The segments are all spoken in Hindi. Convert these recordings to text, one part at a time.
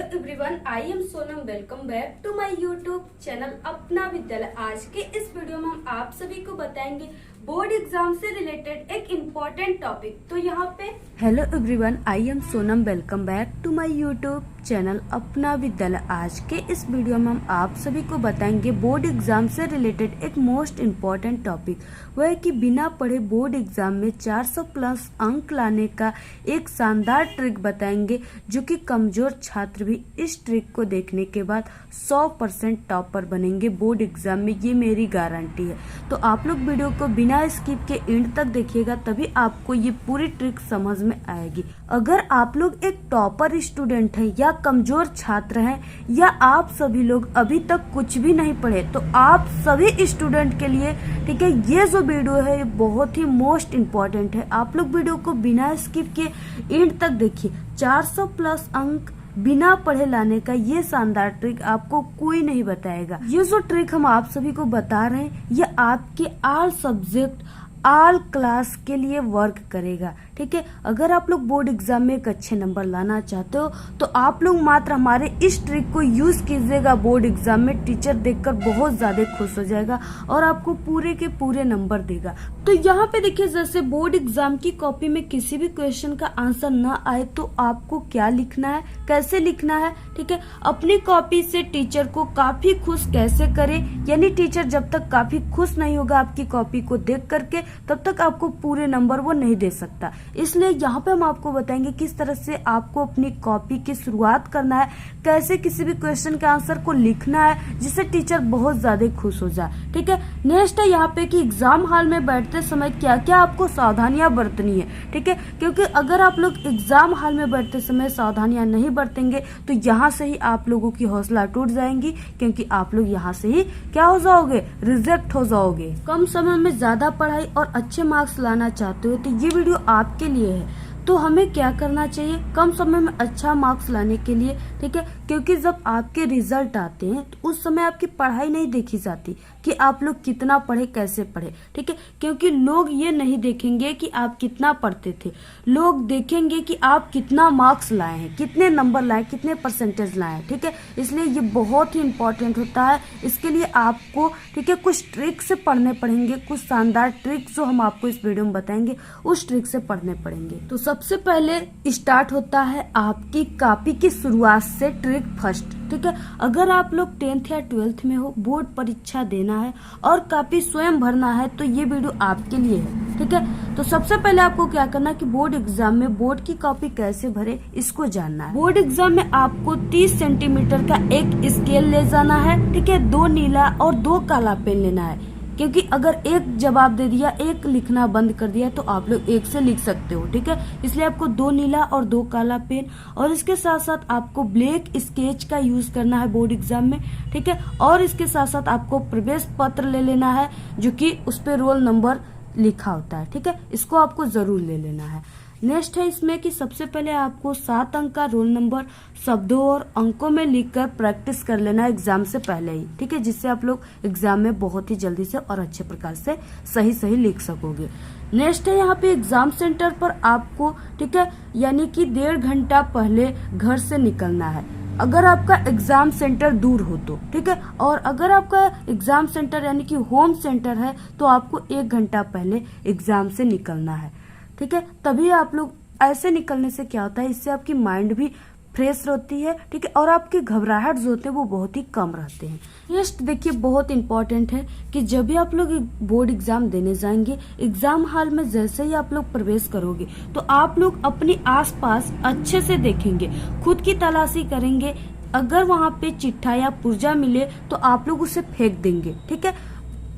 Everyone, I am Sonam. Welcome back to my YouTube channel Apna Vidyalaya. आज के इस वीडियो में हम आप सभी को बताएंगे बोर्ड एग्जाम से रिलेटेड एक इम्पोर्टेंट टॉपिक। तो यहाँ पे hello everyone, I am Sonam. Welcome back to my YouTube channel Apna Vidyalaya. आज के इस वीडियो में हम आप सभी को बताएंगे बोर्ड एग्जाम से रिलेटेड एक मोस्ट इम्पोर्टेंट टॉपिक। वह है कि बिना पढ़े बोर्ड एग्जाम में 400 प्लस अंक लाने का एक शानदार ट्रिक बताएंगे, जो कि कमजोर छात्र भी इस ट्रिक को देखने के बाद 100% टॉपर बनेंगे बोर्ड एग्जाम में। ये मेरी गारंटी है। तो आप लोग वीडियो को बिना स्किप के एंड तक देखिएगा, तभी आपको ये पूरी ट्रिक समझ में आएगी। अगर आप लोग एक टॉपर स्टूडेंट हैं या कमजोर छात्र हैं, या आप सभी लोग अभी तक कुछ भी नहीं पढ़े, तो आप सभी स्टूडेंट के लिए ठीक है, ये जो वीडियो है ये बहुत ही मोस्ट इम्पोर्टेंट है। आप लोग वीडियो को बिना स्किप के एंड तक देखिए। 400 प्लस अंक बिना पढ़े लाने का ये शानदार ट्रिक आपको कोई नहीं बताएगा। ये जो ट्रिक हम आप सभी को बता रहे हैं, ये आपके ऑल सब्जेक्ट ऑल क्लास के लिए वर्क करेगा। ठीक है, अगर आप लोग बोर्ड एग्जाम में एक अच्छे नंबर लाना चाहते हो, तो आप लोग मात्र हमारे इस ट्रिक को यूज कीजिएगा। बोर्ड एग्जाम में टीचर देखकर बहुत ज्यादा खुश हो जाएगा और आपको पूरे के पूरे नंबर देगा। तो यहाँ पे देखिए, जैसे बोर्ड एग्जाम की कॉपी में किसी भी क्वेश्चन का आंसर न आए, तो आपको क्या लिखना है, कैसे लिखना है। ठीक है, अपनी कॉपी से टीचर को काफी खुश कैसे करे, यानी टीचर जब तक काफी खुश नहीं होगा आपकी कॉपी को देख करके, तब तक आपको पूरे नंबर वो नहीं दे सकता। इसलिए यहाँ पे हम आपको बताएंगे किस तरह से आपको अपनी कॉपी की शुरुआत करना है, कैसे किसी भी क्वेश्चन के आंसर को लिखना है, जिससे टीचर बहुत ज्यादा खुश हो जाए। ठीक है, नेक्स्ट है यहाँ पे कि एग्जाम हॉल में बैठते समय क्या क्या आपको सावधानियां बरतनी है। ठीक है, क्योंकि अगर आप लोग एग्जाम हॉल में बैठते समय सावधानियां नहीं बरतेंगे, तो यहाँ से ही आप लोगों की हौसला टूट जाएंगी, क्योंकि आप लोग यहाँ से ही क्या हो जाओगे, रिजेक्ट हो जाओगे। कम समय में ज्यादा पढ़ाई और अच्छे मार्क्स लाना चाहते हो, तो ये वीडियो आपके लिए है। तो हमें क्या करना चाहिए कम समय में अच्छा मार्क्स लाने के लिए। ठीक है, क्योंकि जब आपके रिजल्ट आते हैं तो उस समय आपकी पढ़ाई नहीं देखी जाती कि आप लोग कितना पढ़े, कैसे पढ़े। ठीक है, क्योंकि लोग ये नहीं देखेंगे कि आप कितना पढ़ते थे, लोग देखेंगे कि आप कितना मार्क्स लाए हैं, कितने नंबर लाए, कितने परसेंटेज लाए हैं। ठीक है, इसलिए ये बहुत ही इंपॉर्टेंट होता है। इसके लिए आपको ठीक है कुछ ट्रिक से पढ़ने पड़ेंगे, कुछ शानदार ट्रिक जो हम आपको इस वीडियो में बताएंगे, उस ट्रिक से पढ़ने पड़ेंगे। तो सबसे पहले स्टार्ट होता है आपकी कॉपी की शुरुआत से ट्रिक फर्स्ट। ठीक है, अगर आप लोग 10th या 12th में हो, बोर्ड परीक्षा देना है और कॉपी स्वयं भरना है, तो ये वीडियो आपके लिए है। ठीक है, तो सबसे पहले आपको क्या करना है कि बोर्ड एग्जाम में बोर्ड की कॉपी कैसे भरे, इसको जानना है। बोर्ड एग्जाम में आपको 30 सेंटीमीटर का एक स्केल ले जाना है। ठीक है, 2 नीला और 2 काला पेन लेना है, क्योंकि अगर एक जवाब दे दिया, एक लिखना बंद कर दिया, तो आप लोग एक से लिख सकते हो। ठीक है, इसलिए आपको 2 नीला और 2 काला पेन, और इसके साथ साथ आपको ब्लैक स्केच का यूज करना है बोर्ड एग्जाम में। ठीक है, और इसके साथ साथ आपको प्रवेश पत्र ले लेना है, जो कि उस पर रोल नंबर लिखा होता है। ठीक है, इसको आपको जरूर ले लेना है। नेक्स्ट है इसमें कि सबसे पहले आपको 7 अंक का रोल नंबर शब्दों और अंकों में लिखकर प्रैक्टिस कर लेना है एग्जाम से पहले ही। ठीक है, जिससे आप लोग एग्जाम में बहुत ही जल्दी से और अच्छे प्रकार से सही लिख सकोगे। नेक्स्ट है यहाँ पे एग्जाम सेंटर पर आपको ठीक है, यानी कि 1.5 घंटा पहले घर से निकलना है, अगर आपका एग्जाम सेंटर दूर हो तो। ठीक है, और अगर आपका एग्जाम सेंटर यानी कि होम सेंटर है, तो आपको 1 घंटा पहले एग्जाम से निकलना है। ठीक है, तभी आप लोग ऐसे निकलने से क्या होता है, इससे आपकी माइंड भी फ्रेश रहती है। ठीक है, और आपकी घबराहट जो होते हैं वो बहुत ही कम रहते हैं। नेक्स्ट देखिए, बहुत इंपॉर्टेंट है कि जब भी आप लोग बोर्ड एग्जाम देने जाएंगे, एग्जाम हॉल में जैसे ही आप लोग प्रवेश करोगे, तो आप लोग अपनी आसपास अच्छे से देखेंगे, खुद की तलाशी करेंगे। अगर वहाँ पे चिट्ठा या पुर्जा मिले, तो आप लोग उसे फेंक देंगे। ठीक है,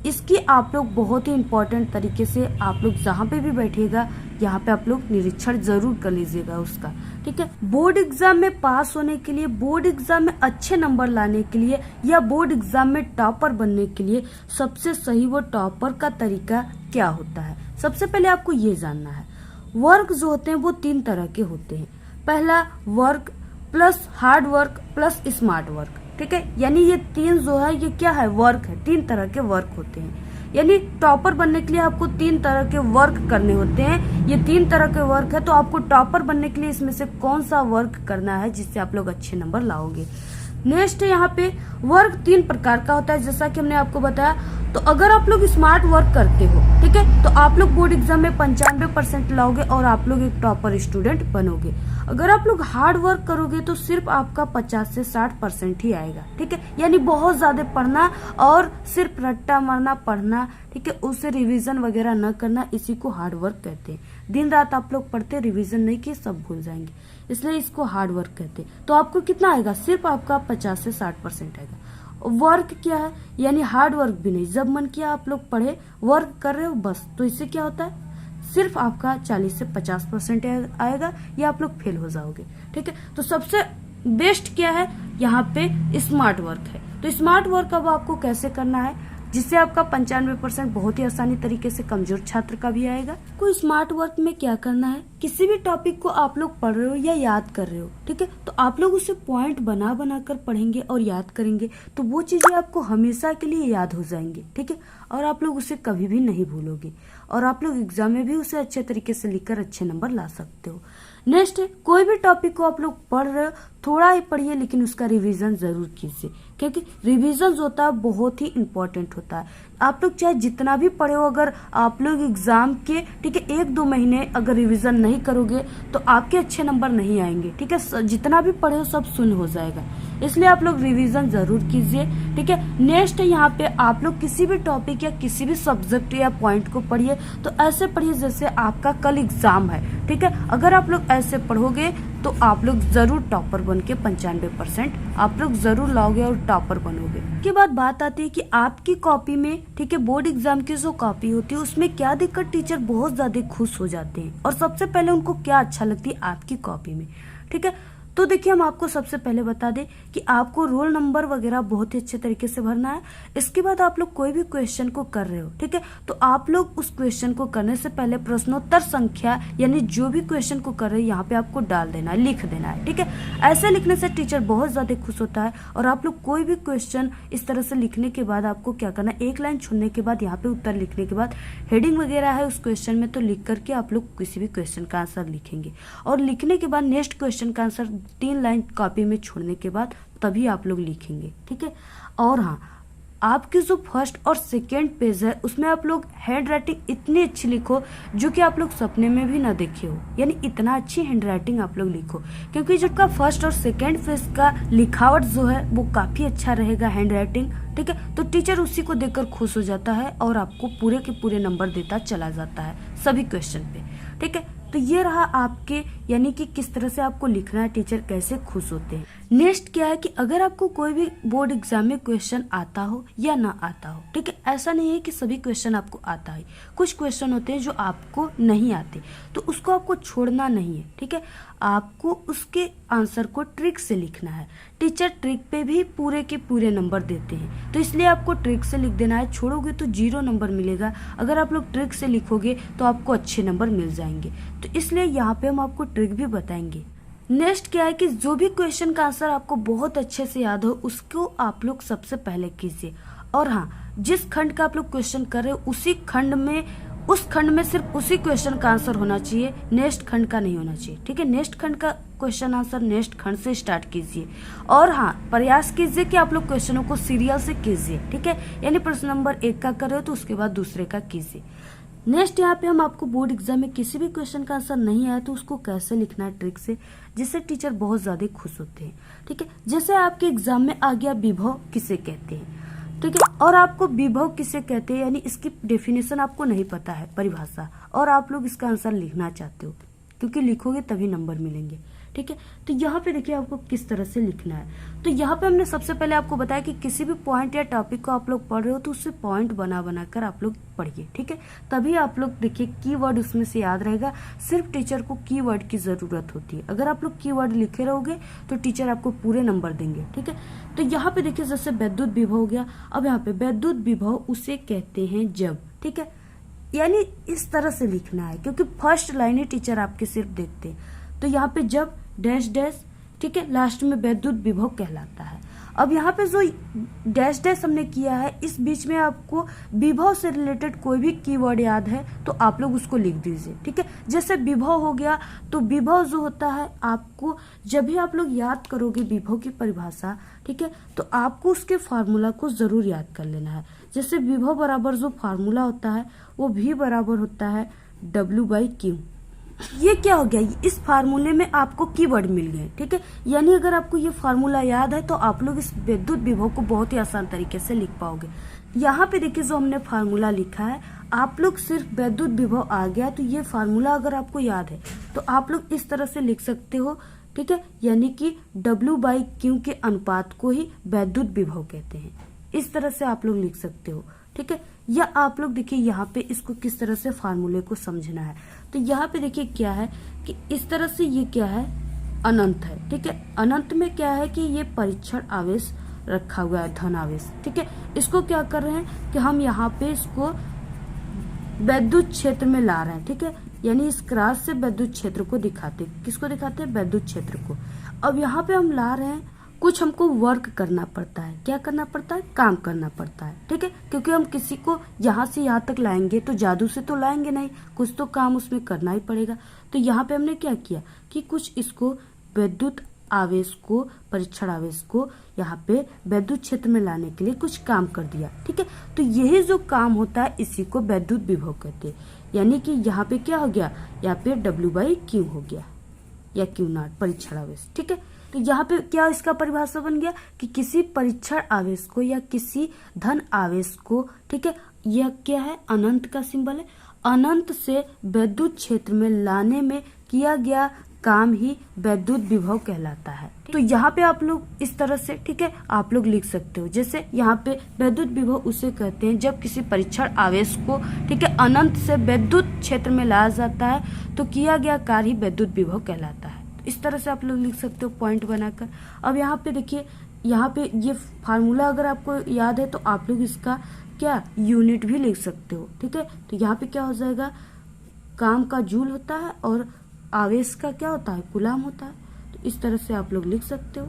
इसकी आप लोग बहुत ही इम्पोर्टेंट तरीके से आप लोग जहाँ पे भी बैठिएगा, यहाँ पे आप लोग निरीक्षण जरूर कर लीजिएगा उसका। ठीक है, बोर्ड एग्जाम में पास होने के लिए, बोर्ड एग्जाम में अच्छे नंबर लाने के लिए, या बोर्ड एग्जाम में टॉपर बनने के लिए सबसे सही वो टॉपर का तरीका क्या होता है, सबसे पहले आपको ये जानना है। वर्क जो होते हैं वो 3 तरह के होते हैं। पहला work plus hard work plus smart work. ठीक है, यानी ये 3 जो है ये क्या है, वर्क है। 3 तरह के वर्क होते हैं। यानी टॉपर बनने के लिए आपको 3 तरह के वर्क करने होते हैं। ये 3 तरह के वर्क है, तो आपको टॉपर बनने के लिए इसमें से कौन सा वर्क करना है जिससे आप लोग अच्छे नंबर लाओगे। नेक्स्ट यहाँ पे वर्क 3 प्रकार का होता है, जैसा कि हमने आपको बताया। तो अगर आप लोग स्मार्ट वर्क करते हो, ठीक है, तो आप लोग बोर्ड एग्जाम में 95% लाओगे और आप लोग एक टॉपर स्टूडेंट बनोगे। अगर आप लोग हार्ड वर्क करोगे तो सिर्फ आपका 50 से 60% ही आएगा, ठीक है। यानी बहुत ज्यादा पढ़ना और सिर्फ रट्टा मारना पढ़ना, ठीक है, उससे रिवीजन वगैरह न करना, इसी को हार्ड वर्क कहते हैं। दिन रात आप लोग पढ़ते, रिवीजन नहीं किए, सब भूल जाएंगे, इसलिए इसको हार्ड वर्क कहते हैं। तो आपको कितना आएगा, सिर्फ आपका 50 से 60% आएगा। वर्क क्या है, यानी हार्ड वर्क भी नहीं, जब मन किया आप लोग पढ़े, वर्क कर रहे हो बस, तो इससे क्या होता है, सिर्फ आपका 40 से 50% आएगा, या आप लोग फेल हो जाओगे, ठीक है। तो सबसे बेस्ट क्या है, यहाँ पे स्मार्ट वर्क है। तो स्मार्ट वर्क अब आपको कैसे करना है, जिससे आपका 95% बहुत ही आसानी तरीके से कमजोर छात्र का भी आएगा। कोई स्मार्ट वर्क में क्या करना है, किसी भी टॉपिक को आप लोग पढ़ रहे हो या याद कर रहे हो, ठीक है, तो आप लोग उसे पॉइंट बना बना कर पढ़ेंगे और याद करेंगे, तो वो चीजें आपको हमेशा के लिए याद हो जाएंगी, ठीक है, और आप लोग उसे कभी भी नहीं भूलोगे, और आप लोग एग्जाम में भी उसे अच्छे तरीके से लिखकर अच्छे नंबर ला सकते हो। नेक्स्ट है, कोई भी टॉपिक को आप लोग पढ़ रहे हो, थोड़ा ही पढ़िए लेकिन उसका रिवीजन जरूर कीजिए, क्योंकि रिवीजन होता है बहुत ही इंपॉर्टेंट होता है। आप लोग चाहे जितना भी पढ़े हो, अगर आप लोग एग्जाम के, ठीक है, 1-2 महीने अगर रिवीजन नहीं करोगे तो आपके अच्छे नंबर नहीं आएंगे, ठीक है। जितना भी पढ़े हो सब शून्य हो जाएगा, इसलिए आप लोग रिवीजन जरूर कीजिए, ठीक है। नेक्स्ट है, यहाँ पे आप लोग किसी भी टॉपिक या किसी भी सब्जेक्ट या पॉइंट को पढ़िए, तो ऐसे पढ़िए जैसे आपका कल एग्जाम है, ठीक है। अगर आप लोग ऐसे पढ़ोगे तो आप लोग जरूर टॉपर बन के 95% आप लोग जरूर लाओगे और टॉपर बनोगे। के बाद बात आती है कि आपकी कॉपी में, ठीक है, बोर्ड एग्जाम की जो कॉपी होती है उसमें क्या दिक्कत, टीचर बहुत ज्यादा खुश हो जाते हैं, और सबसे पहले उनको क्या अच्छा लगती है आपकी कॉपी में, ठीक है। तो देखिए, हम आपको सबसे पहले बता दें कि आपको रोल नंबर वगैरह बहुत ही अच्छे तरीके से भरना है। इसके बाद आप लोग कोई भी क्वेश्चन को कर रहे हो, ठीक है, तो आप लोग उस क्वेश्चन को करने से पहले प्रश्नोत्तर संख्या, यानी जो भी क्वेश्चन को कर रहे हो यहाँ पे आपको डाल देना है, लिख देना है, ठीक है। ऐसे लिखने से टीचर बहुत ज्यादा खुश होता है। और आप लोग कोई भी क्वेश्चन इस तरह से लिखने के बाद आपको क्या करना है, एक लाइन छोड़ने के बाद यहाँ पे उत्तर लिखने के बाद हेडिंग वगैरह है उस क्वेश्चन में, तो लिख करके आप लोग किसी भी क्वेश्चन का आंसर लिखेंगे, और लिखने के बाद नेक्स्ट क्वेश्चन का आंसर 3 लाइन कॉपी में छोड़ने के बाद तभी आप लोग लिखेंगे, ठीक है। और हाँ, आपके जो फर्स्ट और सेकेंड पेज है उसमें आप लोग हैंड राइटिंग इतनी अच्छी लिखो जो कि आप लोग सपने में भी ना देखे हो, यानी इतना अच्छी हैंड राइटिंग आप लोग लिखो, क्योंकि जो का फर्स्ट और सेकेंड पेज का लिखावट जो है वो काफी अच्छा रहेगा हैंड राइटिंग, ठीक है। तो टीचर उसी को देखकर खुश हो जाता है और आपको पूरे के पूरे नंबर देता चला जाता है सभी क्वेश्चन पे, ठीक है। तो ये रहा आपके, यानी कि किस तरह से आपको लिखना है, टीचर कैसे खुश होते हैं। नेक्स्ट क्या है कि अगर आपको कोई भी बोर्ड एग्जाम में क्वेश्चन आता हो या ना आता हो, ठीक है, ऐसा नहीं है कि सभी क्वेश्चन आपको आता है, कुछ क्वेश्चन होते हैं जो आपको नहीं आते, तो उसको आपको छोड़ना नहीं है, ठीक है। आपको उसके आंसर को ट्रिक से लिखना है। टीचर ट्रिक पे भी पूरे के पूरे नंबर देते हैं, तो इसलिए आपको ट्रिक से लिख देना है। छोड़ोगे तो 0 नंबर मिलेगा, अगर आप लोग ट्रिक से लिखोगे तो आपको अच्छे नंबर मिल जाएंगे, तो इसलिए यहाँ पे हम आपको ट्रिक भी बताएंगे। नेक्स्ट क्या है कि जो भी क्वेश्चन का आंसर आपको बहुत अच्छे से याद हो उसको आप लोग सबसे पहले कीजिए। और हाँ, जिस खंड का आप लोग क्वेश्चन कर रहे हो उस खंड में सिर्फ उसी क्वेश्चन का आंसर होना चाहिए, नेक्स्ट खंड का नहीं होना चाहिए, ठीक है। नेक्स्ट खंड का क्वेश्चन आंसर नेक्स्ट खंड से स्टार्ट कीजिए। और हाँ, प्रयास कीजिए कि आप लोग क्वेश्चनों को सीरियल से कीजिए, ठीक है, यानी प्रश्न नंबर 1 का कर रहे हो तो उसके बाद दूसरे का कीजिए। नेक्स्ट यहाँ पे हम आपको बोर्ड एग्जाम में किसी भी क्वेश्चन का आंसर नहीं आया तो उसको कैसे लिखना है ट्रिक से, जिससे टीचर बहुत ज्यादा खुश होते हैं, ठीक है। जैसे आपके एग्जाम में आ गया विभव किसे कहते हैं, ठीक है, और आपको विभव किसे कहते हैं यानी इसकी डेफिनेशन आपको नहीं पता है, परिभाषा, और आप लोग इसका आंसर लिखना चाहते हो, क्योंकि लिखोगे तभी नंबर मिलेंगे, ठीक है। तो यहाँ पे देखिए आपको किस तरह से लिखना है। तो यहाँ पे हमने सबसे पहले आपको बताया कि किसी भी पॉइंट या टॉपिक को आप लोग पढ़ रहे हो तो उससे पॉइंट बना बना कर आप लोग पढ़िए, ठीक है, तभी आप लोग देखिए कीवर्ड उसमें से याद रहेगा। सिर्फ टीचर को कीवर्ड की जरूरत होती है, अगर आप लोग कीवर्ड लिखे रहोगे तो टीचर आपको पूरे नंबर देंगे, ठीक है। तो यहाँ पे देखिए जैसे वैद्युत विभव हो गया, अब यहाँ पे वैद्युत विभव उसे कहते हैं जब, ठीक है, यानी इस तरह से लिखना है, क्योंकि फर्स्ट लाइन ही टीचर आपके सिर्फ देखते हैं। तो यहाँ पे जब डैश डैश, ठीक है, लास्ट में वैद्युत विभव कहलाता है। अब यहाँ पे जो डैश डैश हमने किया है, इस बीच में आपको विभव से रिलेटेड कोई भी कीवर्ड याद है तो आप लोग उसको लिख दीजिए, ठीक है। जैसे विभव हो गया, तो विभव जो होता है आपको जब भी आप लोग याद करोगे विभव की परिभाषा, ठीक है, तो आपको उसके फार्मूला को जरूर याद कर लेना है। जैसे विभव बराबर जो फार्मूला होता है वो V बराबर होता है W/Q। ये क्या हो गया, इस फार्मूले में आपको कीवर्ड मिल गए, ठीक है। यानी अगर आपको ये फार्मूला याद है तो आप लोग इस विद्युत विभव को बहुत ही आसान तरीके से लिख पाओगे। यहाँ पे देखिए जो हमने फार्मूला लिखा है, आप लोग सिर्फ विद्युत विभव आ गया तो ये फार्मूला अगर आपको याद है तो आप लोग इस तरह से लिख सकते हो, ठीक है। यानी कि W/Q के अनुपात को ही विद्युत विभव कहते हैं। इस तरह से आप लोग लिख सकते हो, ठीक है। या आप लोग देखिए यहाँ पे इसको किस तरह से फार्मूले को समझना है, तो यहाँ पे देखिए क्या है कि इस तरह से ये क्या है, अनंत है, ठीक है। अनंत में क्या है कि ये परीक्षण आवेश रखा हुआ है, धन आवेश, ठीक है। इसको क्या कर रहे हैं कि हम यहाँ पे इसको विद्युत क्षेत्र में ला रहे हैं, ठीक है। यानी इस क्रॉस से विद्युत क्षेत्र को दिखाते, किसको दिखाते हैं, विद्युत क्षेत्र को। अब यहाँ पे हम ला रहे हैं, कुछ हमको वर्क करना पड़ता है, क्या करना पड़ता है, काम करना पड़ता है, ठीक है। क्योंकि हम किसी को यहाँ से यहाँ तक लाएंगे तो जादू से तो लाएंगे नहीं, कुछ तो काम उसमें करना ही पड़ेगा। तो यहाँ पे हमने क्या किया कि कुछ इसको विद्युत आवेश को, परीक्षण आवेश को यहाँ पे विद्युत क्षेत्र में लाने के लिए कुछ काम कर दिया, ठीक है। तो यही जो काम होता है इसी को विद्युत विभव कहते हैं। यानी कि यहाँ पे क्या हो गया, यहाँ पे W/Q हो गया या Q0 परीक्षण आवेश, ठीक है। तो यहाँ पे क्या इसका परिभाषा बन गया कि किसी परीक्षण आवेश को या किसी धन आवेश को, ठीक है, यह क्या है, अनंत का सिंबल है, अनंत से विद्युत क्षेत्र में लाने में किया गया काम ही विद्युत विभव कहलाता है। तो यहाँ पे आप लोग इस तरह से, ठीक है, आप लोग लिख सकते हो। जैसे यहाँ पे विद्युत विभव उसे कहते हैं जब किसी परीक्षण आवेश को, ठीक है, अनंत से विद्युत क्षेत्र में लाया जाता है तो किया गया कार्य ही विद्युत विभव कहलाता है। इस तरह से आप लोग लिख सकते हो पॉइंट बनाकर। अब यहाँ पे देखिए, यहाँ पे ये फार्मूला अगर आपको याद है तो आप लोग इसका क्या यूनिट भी लिख सकते हो, ठीक है। तो यहाँ पे क्या हो जाएगा, काम का जूल होता है और आवेश का क्या होता है, कूलाम होता है। तो इस तरह से आप लोग लिख सकते हो।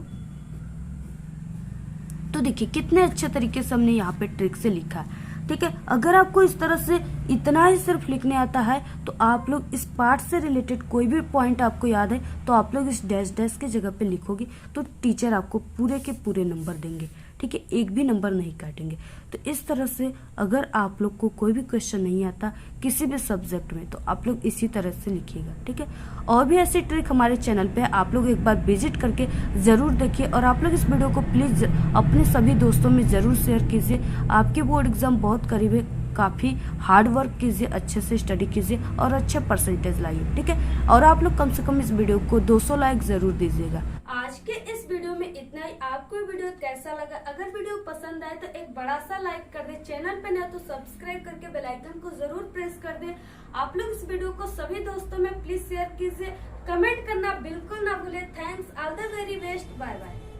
तो देखिए कितने अच्छे तरीके से हमने यहाँ पे ट्रिक से लिखा है, ठीक है। अगर आपको इस तरह से इतना ही सिर्फ लिखने आता है तो आप लोग इस पार्ट से रिलेटेड कोई भी पॉइंट आपको याद है तो आप लोग इस डैश डैश की जगह पे लिखोगे तो टीचर आपको पूरे के पूरे नंबर देंगे, ठीक है, एक भी नंबर नहीं काटेंगे। तो इस तरह से अगर आप लोग को कोई भी क्वेश्चन नहीं आता किसी भी सब्जेक्ट में तो आप लोग इसी तरह से लिखिएगा, ठीक है। और भी ऐसी ट्रिक हमारे चैनल पे आप लोग एक बार विजिट करके जरूर देखिए और आप लोग इस वीडियो को प्लीज अपने सभी दोस्तों में जरूर शेयर कीजिए। आपके बोर्ड एग्जाम बहुत करीब है, काफी हार्ड वर्क कीजिए, अच्छे से स्टडी कीजिए और अच्छे परसेंटेज लाइए, ठीक है। और आप लोग कम से कम इस वीडियो को 200 लाइक जरूर दीजिएगा। आज के इस वीडियो में इतना ही। आपको वीडियो कैसा लगा, अगर वीडियो पसंद आए तो एक बड़ा सा लाइक कर दे, चैनल पे ना तो सब्सक्राइब करके बेल आइकन को जरूर प्रेस कर दे। आप लोग इस वीडियो को सभी दोस्तों में प्लीज शेयर कीजिए, कमेंट करना बिल्कुल ना भूले। Thanks, all the very best, bye bye.